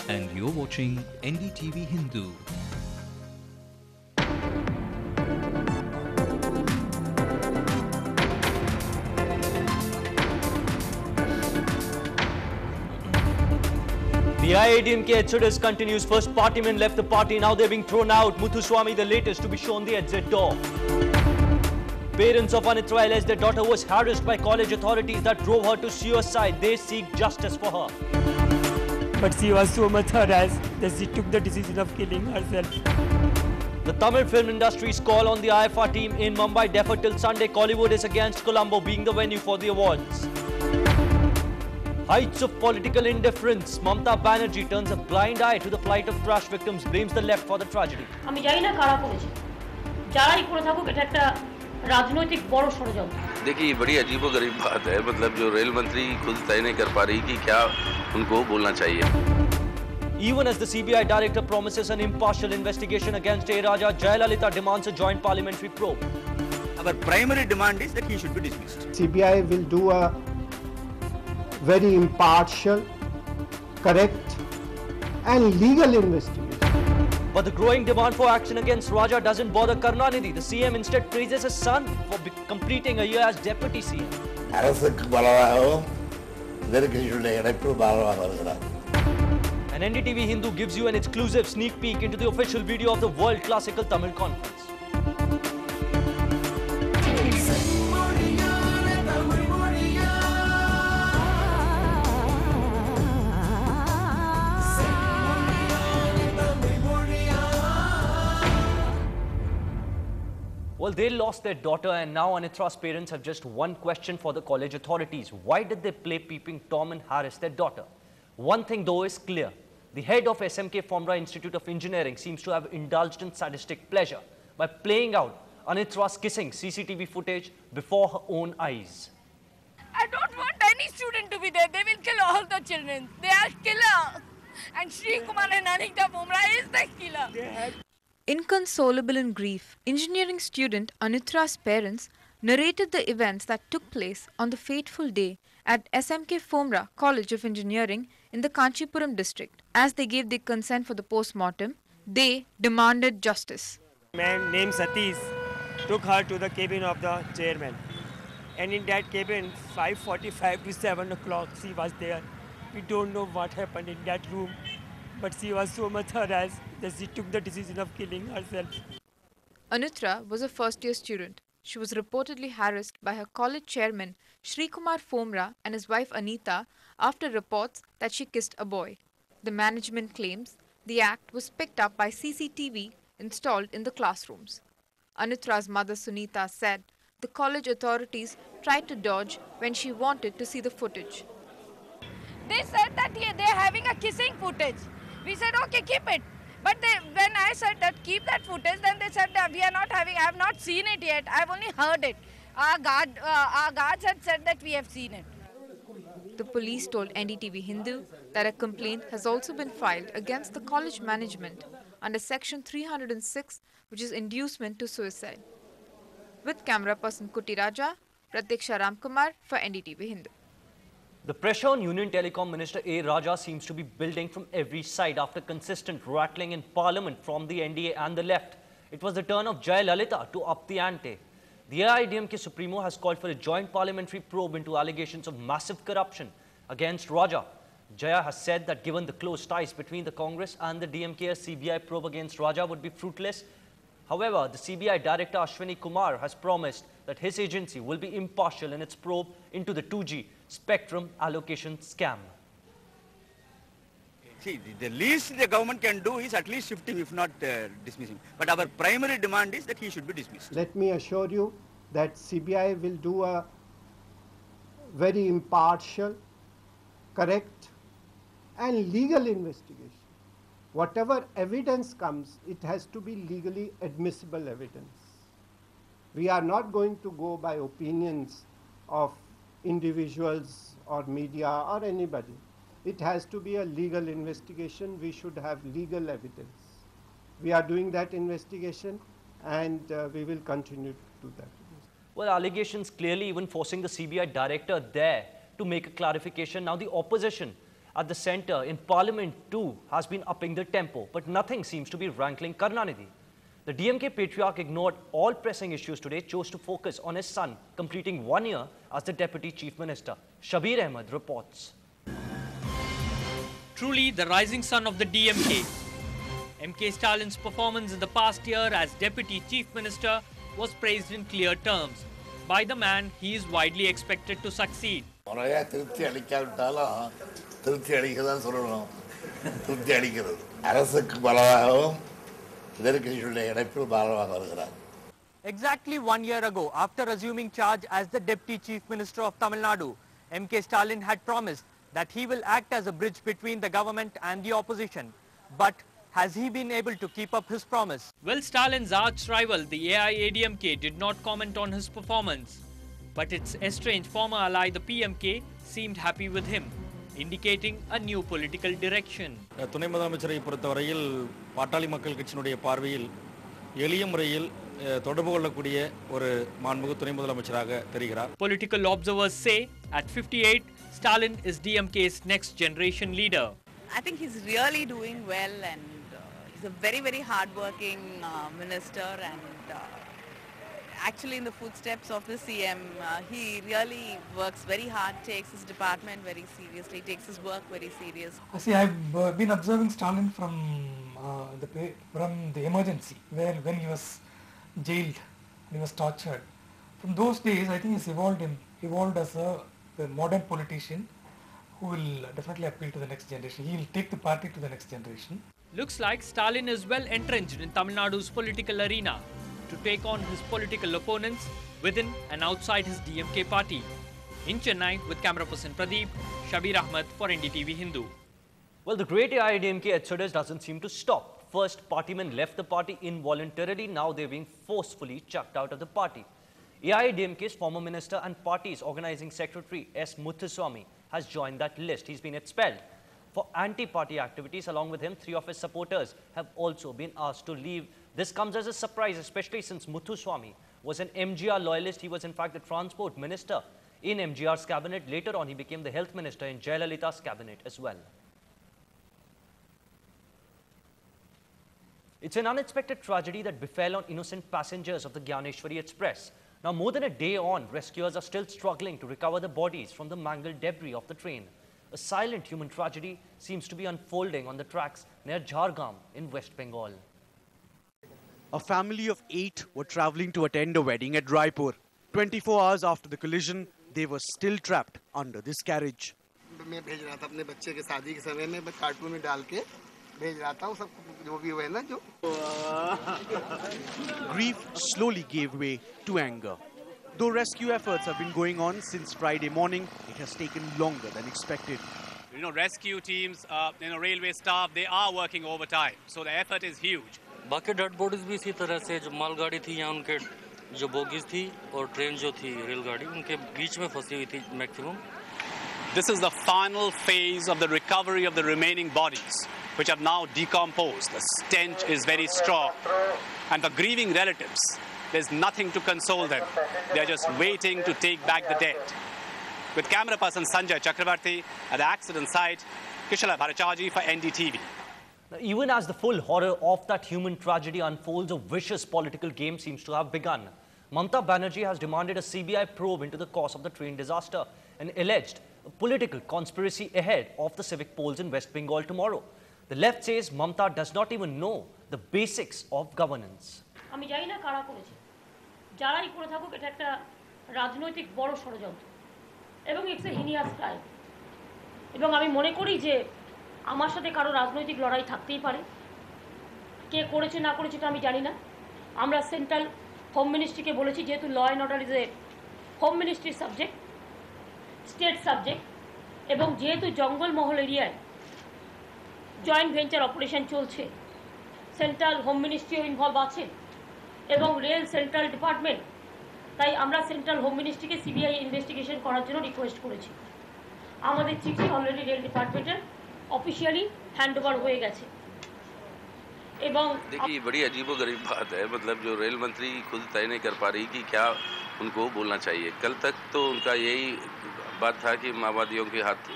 And you're watching Ndtv-Hindu. The IADMK exodus continues. First partymen left the party, now they're being thrown out. Muthuswamy, the latest, to be shown the exit door. Parents of Anitra alleged their daughter was harassed by college authorities that drove her to suicide. They seek justice for her. But she was so much harassed that she took the decision of killing herself. The Tamil film industry's call on the IFR team in Mumbai deferred till Sunday. Kollywood is against Colombo being the venue for the awards. Heights of political indifference. Mamata Banerjee turns a blind eye to the plight of crash victims, blames the left for the tragedy. আমি জানি না কারা করেছে যারাই করে থাকুক এটা একটা রাজনৈতিক বড় ষড়যন্ত্র देखिए ये बड़ी अजीबोगरीब बात है मतलब जो रेल मंत्री खुद तय नहीं कर पा रही कि क्या उनको बोलना चाहिए. Even as the CBI director promises an impartial investigation against A. Raja, Jayalalitha demands a joint parliamentary probe. Our primary demand is that he should be dismissed. CBI will do a very impartial, correct and legal investigation. But the growing demand for action against Raja doesn't bother Karunanidhi. The CM instead praises his son for completing a year as deputy CM. And NDTV-Hindu gives you an exclusive sneak peek into the official video of the World Classical Tamil Conference. Well, they lost their daughter and now Anitra's parents have just one question for the college authorities. Why did they play peeping Tom and harass their daughter? One thing though is clear. The head of SMK Formra Institute of Engineering seems to have indulged in sadistic pleasure by playing out Anitra's kissing CCTV footage before her own eyes. I don't want any student to be there. They will kill all the children. They are killer. And Sri Kumar and Anita Formra is the killer. Inconsolable in grief, engineering student Anitra's parents narrated the events that took place on the fateful day at SMK Formra College of Engineering in the Kanchipuram district. As they gave their consent for the post-mortem, they demanded justice. A man named Satish took her to the cabin of the chairman. And in that cabin, 5:45 to 7 o'clock, she was there. We don't know what happened in that room. But she was so much harassed that she took the decision of killing herself. Anitra was a first-year student. She was reportedly harassed by her college chairman Sri Kumar Formra and his wife Anita after reports that she kissed a boy. The management claims the act was picked up by CCTV installed in the classrooms. Anitra's mother Sunita said the college authorities tried to dodge when she wanted to see the footage. They said that they are having a kissing footage. We said, okay, keep it. But when I said that keep that footage, then they said that we are not having, I have not seen it yet. I have only heard it. Our guards had said that we have seen it. The police told NDTV-Hindu that a complaint has also been filed against the college management under Section 306, which is inducement to suicide. With camera person Kuti Raja, Pratiksha Ramkumar for NDTV-Hindu. The pressure on Union Telecom Minister A. Raja seems to be building from every side after consistent rattling in Parliament from the NDA and the left. It was the turn of Jayalalitha to up the ante. The AIDMK Supremo has called for a joint parliamentary probe into allegations of massive corruption against Raja. Jaya has said that given the close ties between the Congress and the DMK, a CBI probe against Raja would be fruitless. However, the CBI Director Ashwini Kumar has promised that his agency will be impartial in its probe into the 2G spectrum allocation scam. See, the least the government can do is at least shifting, if not dismissing. But our primary demand is that he should be dismissed. Let me assure you that CBI will do a very impartial, correct and legal investigation. Whatever evidence comes, it has to be legally admissible evidence. We are not going to go by opinions of individuals or media or anybody. It has to be a legal investigation. We should have legal evidence. We are doing that investigation and we will continue to do that. Well, allegations clearly even forcing the CBI director there to make a clarification. Now the opposition at the centre in Parliament too has been upping the tempo, but nothing seems to be rankling Karunanidhi. The DMK patriarch ignored all pressing issues today, chose to focus on his son completing 1 year as the Deputy Chief Minister. Shabir Ahmed reports. Truly the rising son of the DMK. MK Stalin's performance in the past year as Deputy Chief Minister was praised in clear terms. By the man, he is widely expected to succeed. Exactly 1 year ago, after assuming charge as the Deputy Chief Minister of Tamil Nadu, MK Stalin had promised that he will act as a bridge between the government and the opposition. But has he been able to keep up his promise? Well, Stalin's arch-rival, the AIADMK, did not comment on his performance. But its estranged former ally, the PMK, seemed happy with him, indicating a new political direction. துணை முதலமைச்சரை பொறுத்தவரையில் பாட்டாளி மக்கள் கட்சியினுடைய பார்வையில் எளிய முறையில் தொடர்பு கொள்ளக்கூடிய ஒரு மாண்புமிகு துணை முதலமைச்சராக தெரிகிறார். Political observers say at 58, Stalin is DMK's next generation leader. I think he's really doing well, and he's a very, very hard-working minister, and actually in the footsteps of the CM, he really works very hard, takes his department very seriously, takes his work very serious. See, I've been observing Stalin from the emergency, where when he was jailed, he was tortured. From those days, I think he's evolved as a modern politician who will definitely appeal to the next generation. He will take the party to the next generation. Looks like Stalin is well entrenched in Tamil Nadu's political arena to take on his political opponents within and outside his DMK party. In Chennai, with camera person Pradeep, Shabir Ahmed for Ndtv-Hindu. Well, the great AIADMK exodus doesn't seem to stop. First, partymen left the party involuntarily. Now they're being forcefully chucked out of the party. AIADMK's former minister and party's organizing secretary S. Muthuswamy has joined that list. He's been expelled. For anti-party activities, along with him, 3 of his supporters have also been asked to leave. This comes as a surprise, especially since Muthuswamy was an MGR loyalist. He was in fact the transport minister in MGR's cabinet. Later on, he became the health minister in Jayalalitha's cabinet as well. It's an unexpected tragedy that befell on innocent passengers of the Gyaneshwari Express. Now, more than a day on, rescuers are still struggling to recover the bodies from the mangled debris of the train. A silent human tragedy seems to be unfolding on the tracks near Jhargam in West Bengal. A family of 8 were travelling to attend a wedding at Raipur. 24 hours after the collision, they were still trapped under this carriage. Grief slowly gave way to anger. Though rescue efforts have been going on since Friday morning, it has taken longer than expected. You know, rescue teams, railway staff, they are working overtime. So the effort is huge. बाकी dead bodies भी इसी तरह से जो मालगाड़ी थी या उनके जो बोगीज थी और ट्रेन जो थी रेलगाड़ी उनके बीच में फंसी हुई थी maximum. This is the final phase of the recovery of the remaining bodies, which have now decomposed. The stench is very strong. And for grieving relatives, there's nothing to console them. They're just waiting to take back the dead. With camera person Sanjay Chakravarti at the accident site, Kishala Bharacharji for NDTV. Now, even as the full horror of that human tragedy unfolds, a vicious political game seems to have begun. Mamata Banerjee has demanded a CBI probe into the cause of the train disaster and alleged a political conspiracy ahead of the civic polls in West Bengal tomorrow. The left says Mamata does not even know the basics of governance. আমি জানি না কারা করেছে, যারাই করে থাকুক এটা একটা রাজনৈতিক বড় ষড়যন্ত্র এবং ইটস এ হিনিয়াস ক্রাইম। এবং আমি মনে করি যে আমার সাথে কারো রাজনৈতিক লড়াই থাকতেই পারে, কে করেছে না করেছে এটা আমি জানি না। আমরা সেন্ট্রাল হোম মিনিস্ট্রিকে বলেছি, যেহেতু law and order is a home মিনিস্ট্রির সাবজেক্ট, স্টেট সাবজেক্ট, এবং যেহেতু জঙ্গলমহল এরিয়ায় জয়েন্ট ভেঞ্চার অপারেশন চলছে, সেন্ট্রাল হোম মিনিস্ট্রিও ইনভলভ আছে এবং রেল সেন্ট্রাল ডিপার্টমেন্ট, তাই আমরা সেন্ট্রাল হোম মিনিস্ট্রিকে সিবিআই ইনভেস্টিগেশন করার জন্য রিকোয়েস্ট করেছি। আমাদের চিঠি অলরেডি রেল ডিপার্টমেন্টের ऑफिशियली हैंडओवर हो गए। देखिए, बड़ी अजीबोगरीब बात है। मतलब जो रेल मंत्री खुद तय नहीं कर पा रही कि क्या उनको बोलना चाहिए। कल तक तो उनका यही बात था कि माओवादियों के हाथ थे।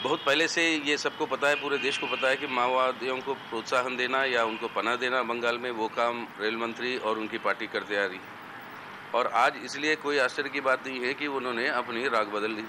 बहुत पहले से ये सबको पता है, पूरे देश को पता है कि माओवादियों को प्रोत्साहन देना या उनको पनाह देना बंगाल में, वो काम रेल मंत्री और उनकी पार्टी करते आ रही है। और आज इसलिए कोई आश्चर्य की बात नहीं है कि उन्होंने अपनी राग बदल ली।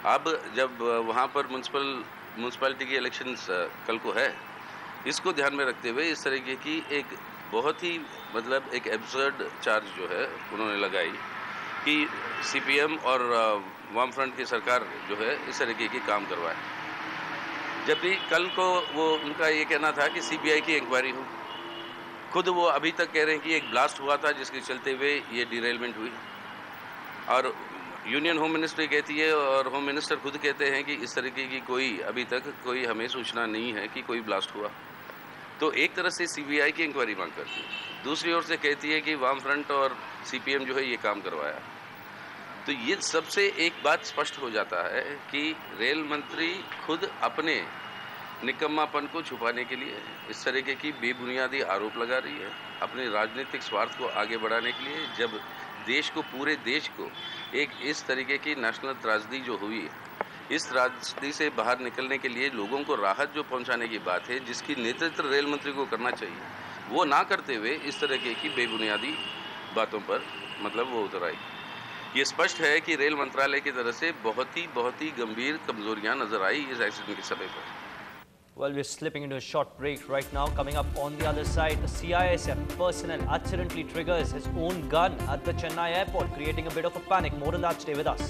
अब जब वहाँ पर म्यूनसिपैलिटी की इलेक्शंस कल को है, इसको ध्यान में रखते हुए इस तरीके की एक बहुत ही मतलब एक एब्सर्ड चार्ज जो है उन्होंने लगाई कि सीपीएम और वाम फ्रंट की सरकार जो है इस तरीके की काम करवाए। जबकि कल को वो उनका ये कहना था कि सीबीआई की इंक्वायरी हो। खुद वो अभी तक कह रहे हैं कि एक ब्लास्ट हुआ था जिसके चलते हुए ये डिरेलमेंट हुई, और यूनियन होम मिनिस्ट्री कहती है और होम मिनिस्टर खुद कहते हैं कि इस तरीके की कोई अभी तक कोई हमें सूचना नहीं है कि कोई ब्लास्ट हुआ। तो एक तरह से सीबीआई की इंक्वायरी मांग करती है, दूसरी ओर से कहती है कि वाम फ्रंट और सीपीएम जो है ये काम करवाया। तो ये सबसे एक बात स्पष्ट हो जाता है कि रेल मंत्री खुद अपने निकम्मापन को छुपाने के लिए इस तरीके की बेबुनियादी आरोप लगा रही है, अपने राजनीतिक स्वार्थ को आगे बढ़ाने के लिए। जब देश को, पूरे देश को एक इस तरीके की नेशनल त्रासदी जो हुई है, इस त्रासदी से बाहर निकलने के लिए लोगों को राहत जो पहुंचाने की बात है, जिसकी नेतृत्व रेल मंत्री को करना चाहिए, वो ना करते हुए इस तरीके की बेबुनियादी बातों पर मतलब वो उतर आई। ये स्पष्ट है कि रेल मंत्रालय की तरफ से बहुत ही गंभीर कमजोरियां नजर आई इस एक्सीडेंट के समय पर। Well, we're slipping into a short break right now. Coming up on the other side, a CISF personnel accidentally triggers his own gun at the Chennai airport, creating a bit of a panic. More on that, stay with us.